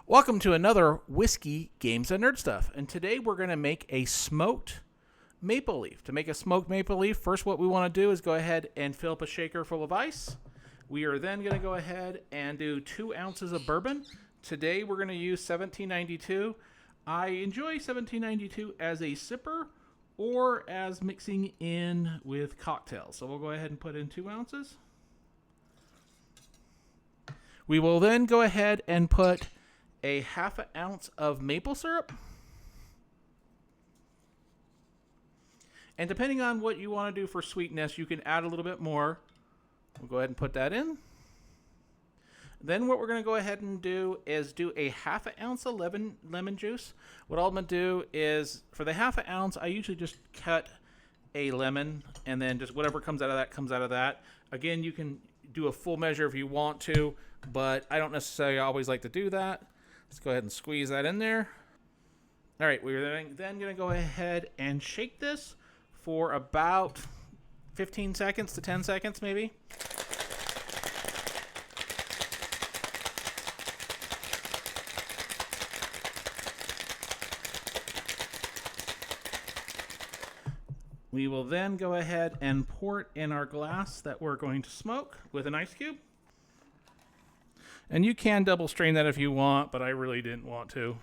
Welcome to another Whiskey Games and Nerd Stuff. And today we're going to make a smoked maple leaf. To make a smoked maple leaf, first what we want to do is go ahead and fill up a shaker full of ice. We are then going to go ahead and do 2 ounces of bourbon. Today we're going to use 1792. I enjoy 1792 as a sipper or as mixing in with cocktails. So we'll go ahead and put in 2 ounces. We will then go ahead and put a half an ounce of maple syrup. And depending on what you want to do for sweetness, you can add a little bit more. We'll go ahead and put that in. Then what we're going to go ahead and do is do a half an ounce of lemon juice. What I'm going to do is, for the half an ounce, I usually just cut a lemon, and then just whatever comes out of that comes out of that. Again, you can do a full measure if you want to, but I don't necessarily always like to do that. Let's go ahead and squeeze that in there. All right, we're then going to go ahead and shake this for about 15 seconds to 10 seconds maybe. We will then go ahead and pour it in our glass that we're going to smoke with an ice cube. And you can double strain that if you want, but I really didn't want to.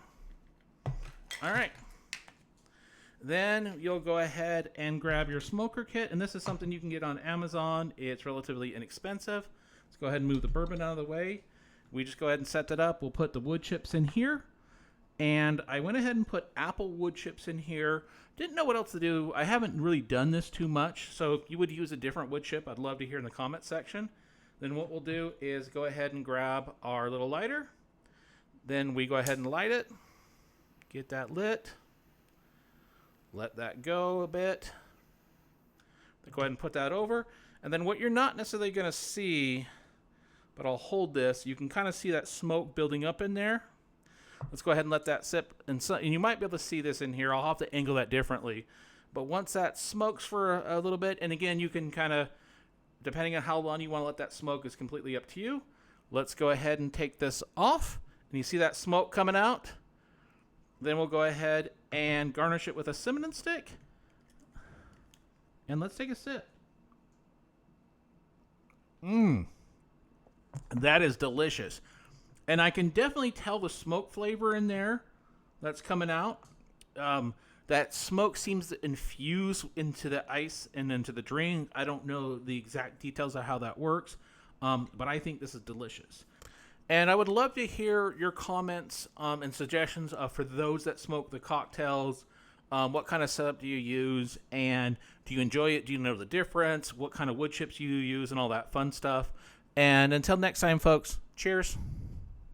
All right. Then you'll go ahead and grab your smoker kit, and this is something you can get on Amazon. It's relatively inexpensive. Let's go ahead and move the bourbon out of the way. We just go ahead and set that up. We'll put the wood chips in here. And I went ahead and put apple wood chips in here. Didn't know what else to do. I haven't really done this too much, so if you would use a different wood chip, I'd love to hear in the comment section. Then what we'll do is go ahead and grab our little lighter. Then we go ahead and light it. Get that lit. Let that go a bit. Go ahead and put that over. And then what you're not necessarily going to see, but I'll hold this, you can kind of see that smoke building up in there. Let's go ahead and let that sip. And you might be able to see this in here. I'll have to angle that differently. But once that smokes for a little bit, and again, you can kind of, depending on how long you want to let that smoke is completely up to you. Let's go ahead and take this off. And you see that smoke coming out? Then we'll go ahead and garnish it with a cinnamon stick. And let's take a sip. That is delicious. And I can definitely tell the smoke flavor in there that's coming out. That smoke seems to infuse into the ice and into the drink. I don't know the exact details of how that works, but I think this is delicious. And I would love to hear your comments and suggestions for those that smoke the cocktails. What kind of setup do you use? And do you enjoy it? Do you know the difference? What kind of wood chips you use and all that fun stuff? And until next time, folks, cheers.